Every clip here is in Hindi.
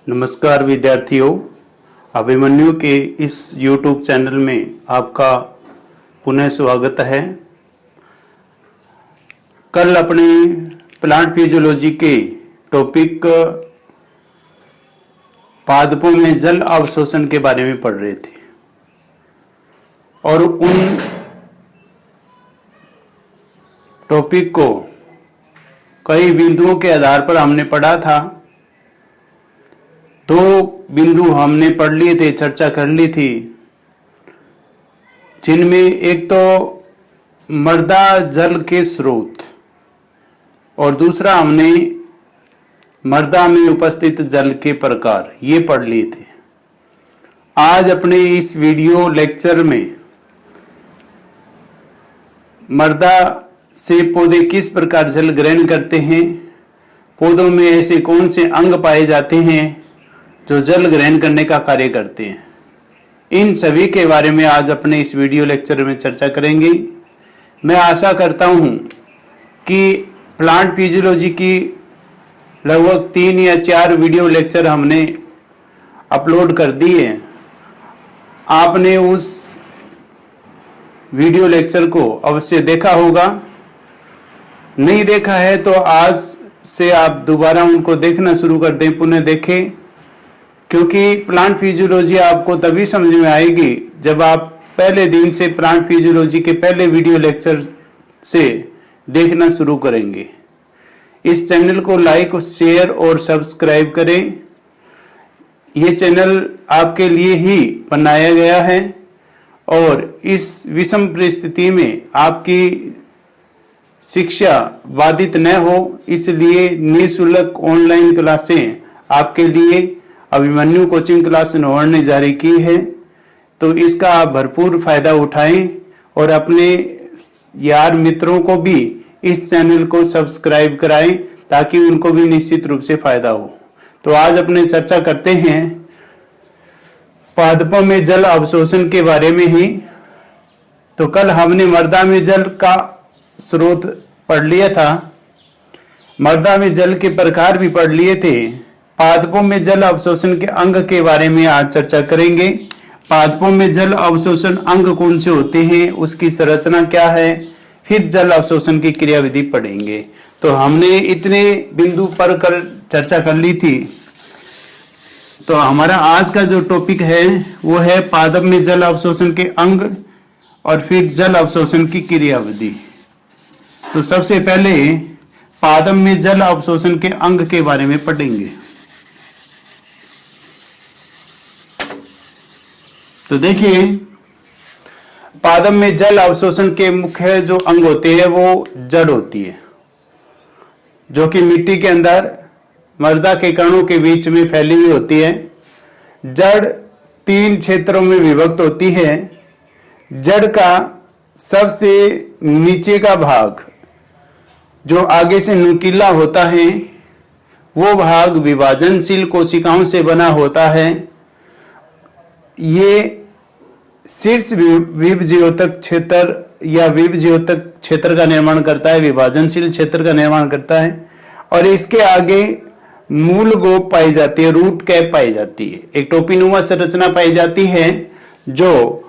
नमस्कार विद्यार्थियों, अभिमन्यु के इस YouTube चैनल में आपका पुनः स्वागत है। कल अपने प्लांट फिजियोलॉजी के टॉपिक पादपों में जल अवशोषण के बारे में पढ़ रहे थे और उन टॉपिक को कई बिंदुओं के आधार पर हमने पढ़ा था। दो बिंदु हमने पढ़ लिए थे, चर्चा कर ली थी, जिनमें एक तो मृदा जल के स्रोत और दूसरा हमने मृदा में उपस्थित जल के प्रकार, ये पढ़ लिए थे। आज अपने इस वीडियो लेक्चर में मृदा से पौधे किस प्रकार जल ग्रहण करते हैं, पौधों में ऐसे कौन से अंग पाए जाते हैं जो जल ग्रहण करने का कार्य करते हैं, इन सभी के बारे में आज अपने इस वीडियो लेक्चर में चर्चा करेंगे। मैं आशा करता हूं कि प्लांट फिजियोलॉजी की लगभग 3 या 4 वीडियो लेक्चर हमने अपलोड कर दिए हैं। आपने उस वीडियो लेक्चर को अवश्य देखा होगा। नहीं देखा है तो आज से आप दोबारा उनको देखना शुरू कर दें, पुनः देखें, क्योंकि प्लांट फिजियोलॉजी आपको तभी समझ में आएगी जब आप पहले दिन से प्लांट फिजियोलॉजी के पहले वीडियो लेक्चर से देखना शुरू करेंगे। इस चैनल को लाइक, शेयर और सब्सक्राइब करें। ये चैनल आपके लिए ही बनाया गया है और इस विषम परिस्थिति में आपकी शिक्षा बाधित न हो, इसलिए निःशुल्क ऑनलाइन क्लासें आपके लिए अभिमन्यु कोचिंग क्लास नोहर ने जारी की है। तो इसका आप भरपूर फायदा उठाएं और अपने यार मित्रों को भी इस चैनल को सब्सक्राइब कराएं ताकि उनको भी निश्चित रूप से फायदा हो। तो आज अपने चर्चा करते हैं पादपों में जल अवशोषण के बारे में ही। तो कल हमने मृदा में जल का स्रोत पढ़ लिया था, मृदा में जल के प्रकार भी पढ़ लिए थे। पादपों में जल अवशोषण के अंग के बारे में आज चर्चा करेंगे। पादपों में जल अवशोषण अंग कौन से होते हैं, उसकी संरचना क्या है, फिर जल अवशोषण की क्रियाविधि पढ़ेंगे। तो हमने इतने बिंदु पर कर चर्चा कर ली थी। तो हमारा आज का जो टॉपिक है वो है पादप में जल अवशोषण के अंग और फिर जल अवशोषण की क्रियाविधि। तो सबसे पहले पादप में जल अवशोषण के अंग के बारे में पढ़ेंगे। तो देखिए, पादप में जल अवशोषण के मुख्य जो अंग होते हैं वो जड़ होती है, जो कि मिट्टी के अंदर मृदा के कणों के बीच में फैली हुई होती है। जड़ 3 क्षेत्रों में विभक्त होती है। जड़ का सबसे नीचे का भाग जो आगे से नुकीला होता है, वो भाग विभाजनशील कोशिकाओं से बना होता है। ये शीर्ष विभज्योतक क्षेत्र या विभज्योतक क्षेत्र का निर्माण करता है, विभाजनशील क्षेत्र का निर्माण करता है। और इसके आगे मूल गोप पाई जाती है, रूट कैप पाई जाती है, एक टोपीनुमा संरचना पाई जाती है जो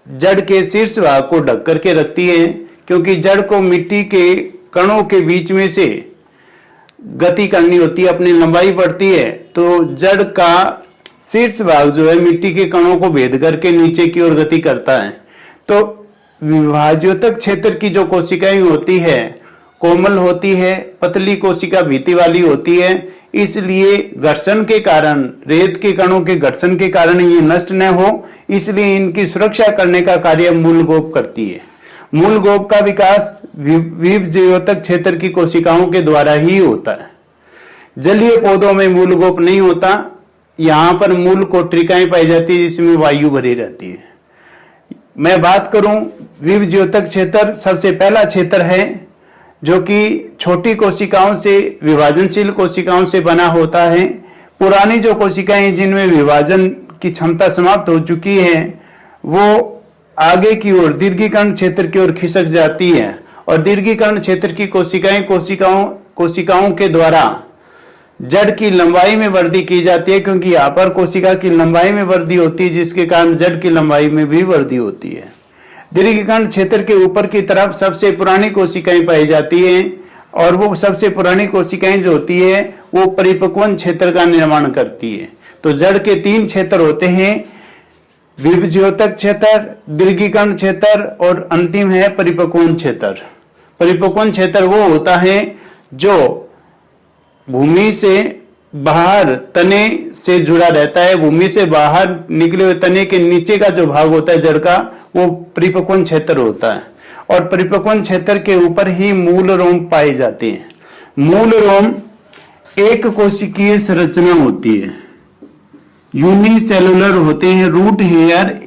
जड़ के शीर्ष भाग को ढक करके रखती है। क्योंकि जड़ को मिट्टी के कणों के बीच में से गति करनी होती है, अपनी लंबाई बढ़ती है, तो जड़ का शीर्ष भाग जो है मिट्टी के कणों को भेद करके नीचे की ओर गति करता है। तो विभाज्योतक क्षेत्र की जो कोशिकाएं होती है कोमल होती है, पतली कोशिका भीति वाली होती है, इसलिए घर्षण के कारण, रेत के कणों के घर्षण के कारण ये नष्ट न हो, इसलिए इनकी सुरक्षा करने का कार्य मूल गोप करती है। मूल गोप का विकास विभज्योतक क्षेत्र की कोशिकाओं के द्वारा ही होता है। जलीय पौधों में मूल गोप नहीं होता। यहाँ पर मूल कोट्रिकाएं पाई जाती है जिसमें वायु भरी रहती है। मैं बात करूं विभज्योतक क्षेत्र, सबसे पहला क्षेत्र है जो कि छोटी कोशिकाओं से, विभाजनशील कोशिकाओं से बना होता है। पुरानी जो कोशिकाएं जिनमें विभाजन की क्षमता समाप्त हो चुकी है, वो आगे की ओर दीर्घीकरण क्षेत्र की ओर खिसक जाती है और दीर्घीकरण क्षेत्र की कोशिकाएं कोशिकाओं के द्वारा जड़ की लंबाई में वृद्धि की जाती है, क्योंकि यहाँ पर कोशिका की लंबाई में वृद्धि होती है, जिसके कारण जड़ की लंबाई में भी वृद्धि होती है। दीर्घिकर्ण क्षेत्र के ऊपर की तरफ सबसे पुरानी कोशिकाएं पाई जाती हैं, और वो सबसे पुरानी कोशिकाएं जो होती है वो परिपक्वन क्षेत्र का निर्माण करती है। तो जड़ के 3 क्षेत्र होते हैं, विभज्योतक क्षेत्र, दीर्घिकर्ण क्षेत्र और अंतिम है परिपक्वन क्षेत्र। परिपक्वन क्षेत्र वो होता है जो भूमि से बाहर तने से जुड़ा रहता है। भूमि से बाहर निकले हुए तने के नीचे का जो भाग होता है जड़ का, वो परिपक्वन क्षेत्र होता है। और परिपक्वन क्षेत्र के ऊपर ही मूल रोम पाए जाते हैं। मूल रोम एक कोशिकीय संरचना होती है, यूनिसेलुलर होते हैं। रूट हेयर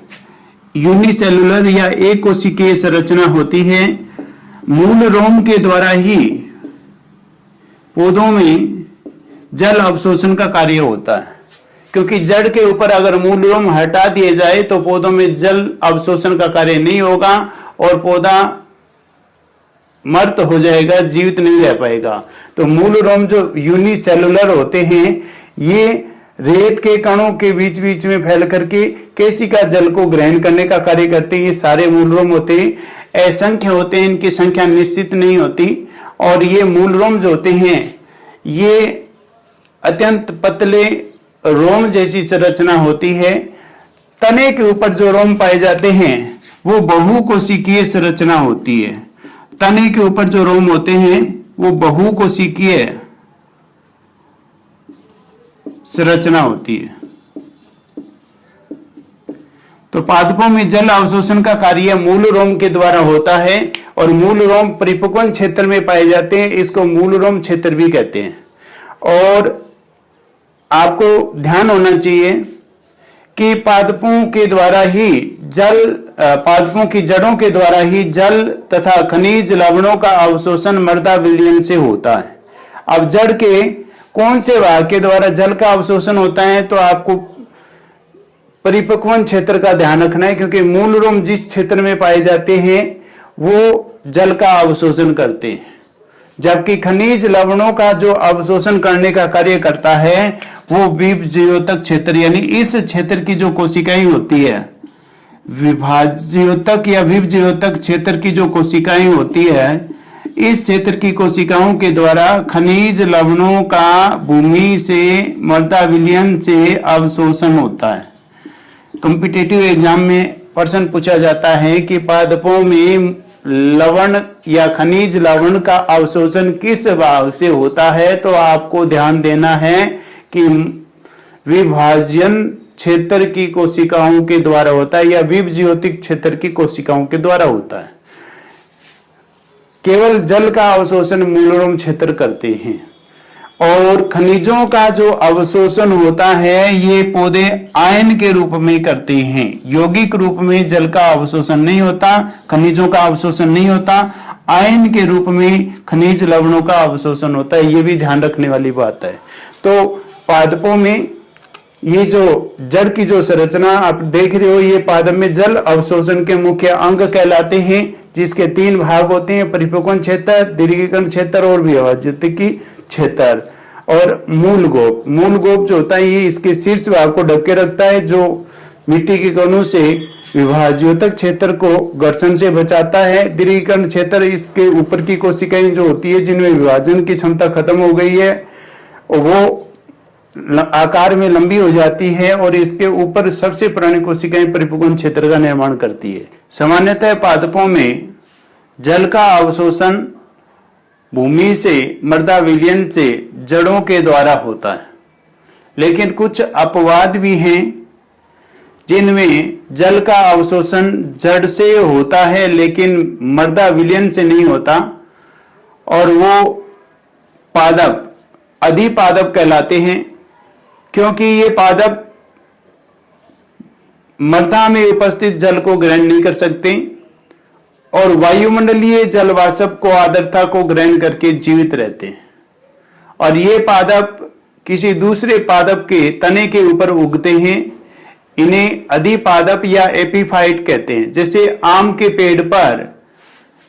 यूनिसेलुलर या एक कोशिकीय संरचना होती है। मूल रोम के द्वारा ही पौधों में जल अवशोषण का कार्य होता है, क्योंकि जड़ के ऊपर अगर मूल रोम हटा दिए जाए तो पौधों में जल अवशोषण का कार्य नहीं होगा और पौधा मृत हो जाएगा, जीवित नहीं रह पाएगा। तो मूल रोम जो यूनिसेलुलर होते हैं, ये रेत के कणों के बीच बीच में फैल करके केशिका जल को ग्रहण करने का कार्य करते हैं। ये सारे मूल रोम होते हैं, असंख्य होते हैं, इनकी संख्या निश्चित नहीं होती। और ये मूल रोम जो होते हैं ये अत्यंत पतले रोम जैसी संरचना होती है। तने के ऊपर जो रोम पाए जाते हैं वो बहुकोशिकीय संरचना होती है। तने के ऊपर जो रोम होते हैं वो बहुकोशिकीय संरचना होती है। तो पादपों में जल अवशोषण का कार्य मूल रोम के द्वारा होता है, और मूल रोम परिपक्वन क्षेत्र में पाए जाते हैं। इसको मूल रोम क्षेत्र भी कहते हैं। और आपको ध्यान होना चाहिए कि पादपों के द्वारा ही जल, पादपों की जड़ों के द्वारा ही जल तथा खनिज लवणों का अवशोषण मृदा विलयन से होता है। अब जड़ के कौन से भाग के द्वारा जल का अवशोषण होता है, तो आपको परिपक्वन क्षेत्र का ध्यान रखना है, क्योंकि मूल रोम जिस क्षेत्र में पाए जाते हैं वो जल का अवशोषण करते हैं, जबकि खनिज लवणों का जो अवशोषण करने का कार्य करता है वो विभज्योतक क्षेत्र, यानी इस क्षेत्र की जो कोशिकाएं होती है, विभाज्योतक या विभज्योतक क्षेत्र की जो कोशिकाएं होती है, इस क्षेत्र की कोशिकाओं के द्वारा खनिज लवणों का भूमि से मृदा विलयन से अवशोषण होता है। कॉम्पिटिटिव एग्जाम में प्रश्न पूछा जाता है कि पादपों में लवण या खनिज लवण का अवशोषण किस भाग से होता है, तो आपको ध्यान देना है कि विभाजन क्षेत्र की कोशिकाओं के द्वारा होता है या विभज्योतिक क्षेत्र की कोशिकाओं के द्वारा होता है। केवल जल का अवशोषण मूल रोम क्षेत्र करते हैं, और खनिजों का जो अवशोषण होता है ये पौधे आयन के रूप में करते हैं। यौगिक रूप में जल का अवशोषण नहीं होता, खनिजों का अवशोषण नहीं होता, आयन के रूप में खनिज लवणों का अवशोषण होता है। ये भी ध्यान रखने वाली बात है। तो पादपों में ये जो जड़ की जो संरचना आप देख रहे हो, ये पादप में जल अवशोषण के मुख्य अंग कहलाते हैं, जिसके 3 भाग होते हैं, परिपक्वन क्षेत्र, दीर्घिकर्ण क्षेत्र और विभाज्योतिकी क्षेत्र। और मूल गोप, मूल गोप जो होता है ये इसके शीर्ष भाग को ढक के रखता है, जो मिट्टी के कणों से विभाज्योतक क्षेत्र को घर्षण से बचाता है। दीर्घिकर्ण क्षेत्र इसके ऊपर की कोशिकाएं जो होती है जिनमें विभाजन की क्षमता खत्म हो गई है, वो आकार में लंबी हो जाती है, और इसके ऊपर सबसे पुरानी कोशिकाएं परिपक्वन क्षेत्र का निर्माण करती है। सामान्यतः पादपों में जल का अवशोषण भूमि से मृदा विलयन से जड़ों के द्वारा होता है, लेकिन कुछ अपवाद भी हैं जिनमें जल का अवशोषण जड़ से होता है लेकिन मृदा विलयन से नहीं होता, और वो पादप अधिपादप कहलाते हैं, क्योंकि ये पादप मृदा में उपस्थित जल को ग्रहण नहीं कर सकते और वायुमंडलीय जल वाष्प को आर्द्रता को ग्रहण करके जीवित रहते हैं। और ये पादप किसी दूसरे पादप के तने के ऊपर उगते हैं। इन्हें अधिपादप या एपीफाइट कहते हैं। जैसे आम के पेड़ पर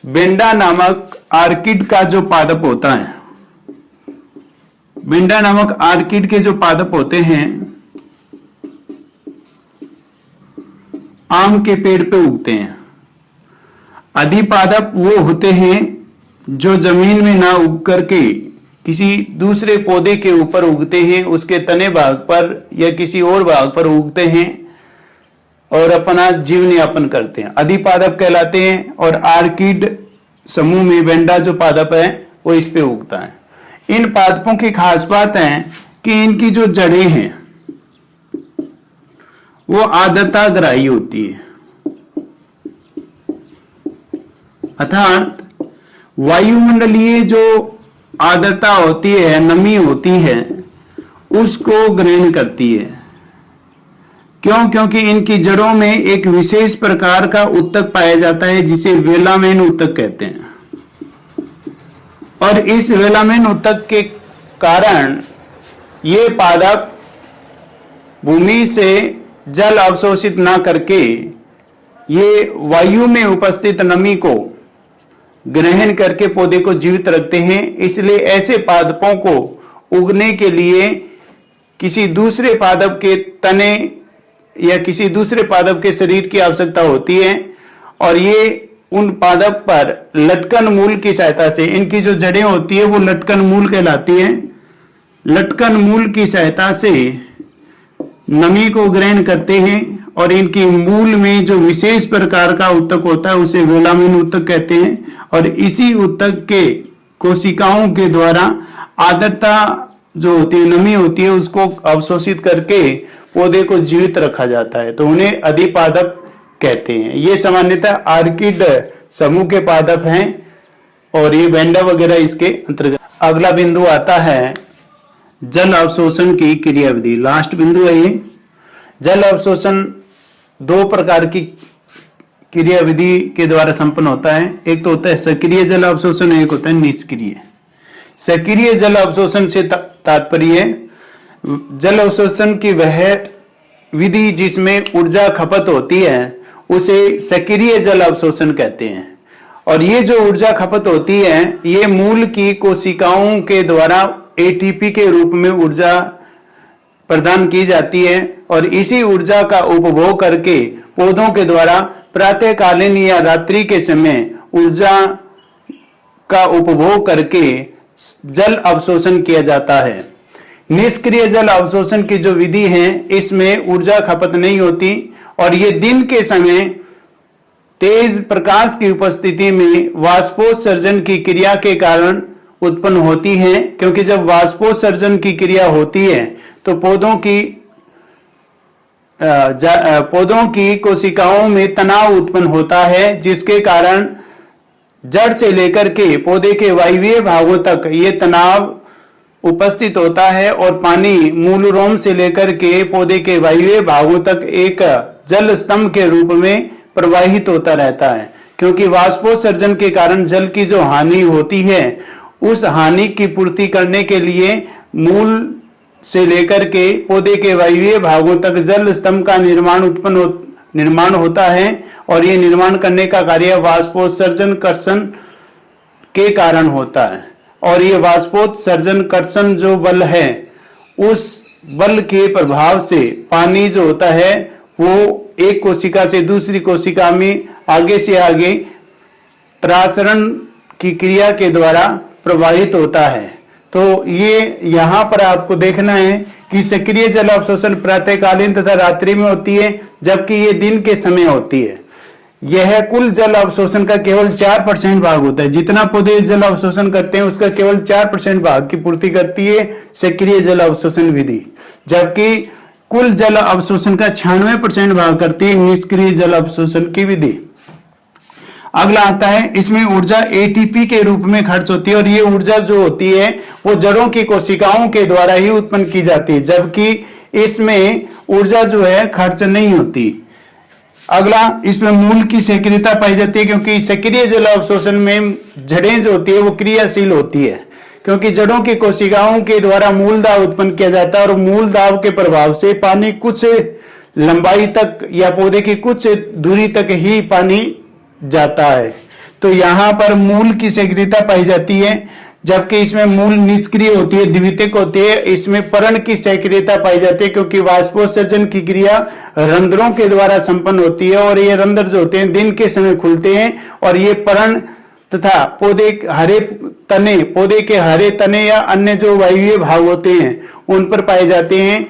बेंडा नामक आर्किड का जो पादप होता है, वेंडा नामक आर्किड के जो पादप होते हैं आम के पेड़ पे उगते हैं। अधिपादप वो होते हैं जो जमीन में ना उग करके किसी दूसरे पौधे के ऊपर उगते हैं, उसके तने भाग पर या किसी और भाग पर उगते हैं और अपना जीवन यापन करते हैं, अधिपादप कहलाते हैं। और आर्किड समूह में वेंडा जो पादप है वो इस पे उगता है। इन पादपों की खास बात है कि इनकी जो जड़ें हैं वो आर्द्रता ग्राही होती है, अर्थात वायुमंडलीय जो आर्द्रता होती है, नमी होती है, उसको ग्रहण करती है। क्यों? क्योंकि इनकी जड़ों में एक विशेष प्रकार का उत्तक पाया जाता है जिसे वेलामेन उत्तक कहते हैं। और इस वेलामेन उत्तक के कारण ये पादप भूमि से जल अवशोषित ना करके ये वायु में उपस्थित नमी को ग्रहण करके पौधे को जीवित रखते हैं। इसलिए ऐसे पादपों को उगने के लिए किसी दूसरे पादप के तने या किसी दूसरे पादप के शरीर की आवश्यकता होती है और ये उन पादप पर लटकन मूल की सहायता से, इनकी जो जड़ें होती है वो लटकन मूल कहलाती है, लटकन मूल की सहायता से नमी को ग्रहण करते हैं और इनकी मूल में जो विशेष प्रकार का उत्तक होता है उसे वेलामेन उत्तक कहते हैं। और इसी उत्तक के कोशिकाओं के द्वारा आर्द्रता जो होती है, नमी होती है, उसको अवशोषित करके पौधे को जीवित रखा जाता है, तो उन्हें अधिपादप कहते हैं। ये सामान्यतः आर्किड समूह के पादप हैं और ये वेंडा वगैरह इसके अंतर्गत। अगला बिंदु आता है जल अवशोषण की क्रियाविधि। लास्ट बिंदु है ये। जल अवशोषण दो प्रकार की क्रियाविधि के द्वारा संपन्न होता है। एक तो होता है सक्रिय जल अवशोषण, एक होता है निष्क्रिय। सक्रिय जल अवशोषण से तात्पर्य जल अवशोषण की वह विधि जिसमें ऊर्जा खपत होती है उसे सक्रिय जल अवशोषण कहते हैं। और ये जो ऊर्जा खपत होती है ये मूल की कोशिकाओं के द्वारा एटीपी के रूप में ऊर्जा प्रदान की जाती है और इसी ऊर्जा का उपभोग करके पौधों के द्वारा प्रातःकालीन या रात्रि के समय ऊर्जा का उपभोग करके जल अवशोषण किया जाता है। निष्क्रिय जल अवशोषण की जो विधि है इसमें ऊर्जा खपत नहीं होती और ये दिन के समय तेज प्रकाश की उपस्थिति में वाष्पोत्सर्जन की क्रिया के कारण उत्पन्न होती है। क्योंकि जब वाष्पोत्सर्जन की क्रिया होती है तो पौधों की कोशिकाओं में तनाव उत्पन्न होता है, जिसके कारण जड़ से लेकर के पौधे के वायवीय भागों तक ये तनाव उपस्थित होता है और पानी मूल रोम से लेकर के पौधे के वायवीय भागों तक एक जल स्तंभ के रूप में प्रवाहित होता रहता है। क्योंकि वाष्पोत्सर्जन के कारण जल की जो हानि होती है उस हानि की पूर्ति करने के लिए मूल से लेकर के पौधे के वायवीय भागों तक जल स्तंभ का निर्माण होता है और ये निर्माण करने का कार्य वाष्पोत्सर्जन कर्षण के कारण होता है। और ये वाष्पोत्सर्जन कर्षण जो बल है उस बल के प्रभाव से पानी जो होता है वो एक कोशिका से दूसरी कोशिका में आगे से आगे त्रासरण की क्रिया के द्वारा प्रवाहित होता है। तो ये यहाँ पर आपको देखना है कि सक्रिय जल अवशोषण प्रातःकालीन तथा रात्रि में होती है जबकि ये दिन के समय होती है। यह कुल जल अवशोषण का केवल 4% भाग होता है। जितना पौधे जल अवशोषण करते हैं उसका केवल 4% भाग की पूर्ति करती है सक्रिय जल अवशोषण विधि, जबकि कुल जल अवशोषण का 96% भाग करती है निष्क्रिय जल अवशोषण की विधि। अगला आता है इसमें ऊर्जा एटीपी के रूप में खर्च होती है और ये ऊर्जा जो होती है वो जड़ों की कोशिकाओं के द्वारा ही उत्पन्न की जाती है, जबकि इसमें ऊर्जा जो है खर्च नहीं होती। अगला इसमें मूल की सक्रियता पाई जाती है क्योंकि सक्रिय जल अवशोषण में जड़ें जो होती है वो क्रियाशील होती है, क्योंकि जड़ों की कोशिकाओं के द्वारा मूल दाब उत्पन्न किया जाता है और मूल दाब के प्रभाव से पानी कुछ लंबाई तक या पौधे की कुछ दूरी तक ही पानी जाता है। तो यहाँ पर मूल की सक्रियता पाई जाती है जबकि इसमें मूल निष्क्रिय होती है, द्वितीयक होती है। इसमें पर्ण की सक्रियता पाई जाती है क्योंकि वाष्पोत्सर्जन की क्रिया रंध्रों के द्वारा संपन्न होती है और ये रंध्र जो होते हैं दिन के समय खुलते हैं और ये पर्ण तथा पौधे के हरे तने या अन्य जो वायवीय भाग होते हैं उन पर पाए जाते हैं।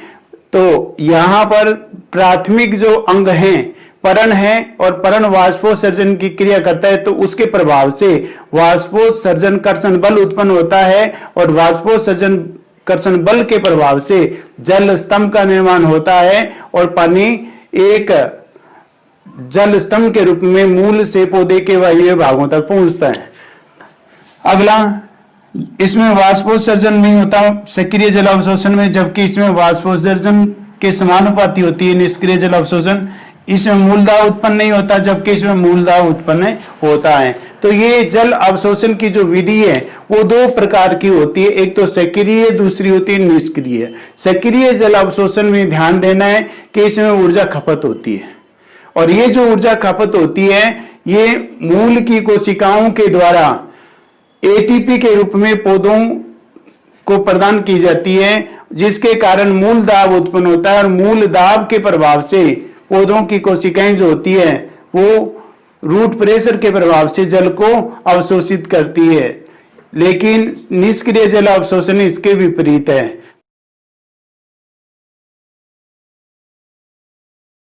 तो यहाँ पर प्राथमिक जो अंग हैं पर्ण है और पर्ण वाष्पोत्सर्जन की क्रिया करता है, तो उसके प्रभाव से वाष्पोत्सर्जन कर्षण बल उत्पन्न होता है और वाष्पोत्सर्जन कर्षण बल के प्रभाव से जल स्तंभ का निर्माण होता है और पानी एक जल स्तंभ के रूप में मूल से पौधे के वायवीय भागों तक पहुंचता है। अगला, इसमें वाष्पोत्सर्जन नहीं होता सक्रिय जल अवशोषण में, जबकि इसमें वाष्पोत्सर्जन के समानुपाती होती है निष्क्रिय जल अवशोषण। इसमें मूलदाब उत्पन्न नहीं होता जबकि इसमें मूलदाब उत्पन्न होता है। तो ये जल अवशोषण की जो विधि है वो दो प्रकार की होती है, एक तो सक्रिय, दूसरी होती है निष्क्रिय। सक्रिय जल अवशोषण में ध्यान देना है कि इसमें ऊर्जा खपत होती है और ये जो ऊर्जा खपत होती है ये मूल की कोशिकाओं के द्वारा एटीपी के रूप में पौधों को प्रदान की जाती है, जिसके कारण मूल दाब उत्पन्न होता है और मूल दाब के प्रभाव से पौधों की कोशिकाएं जो होती है वो रूट प्रेशर के प्रभाव से जल को अवशोषित करती है। लेकिन निष्क्रिय जल अवशोषण इसके विपरीत है।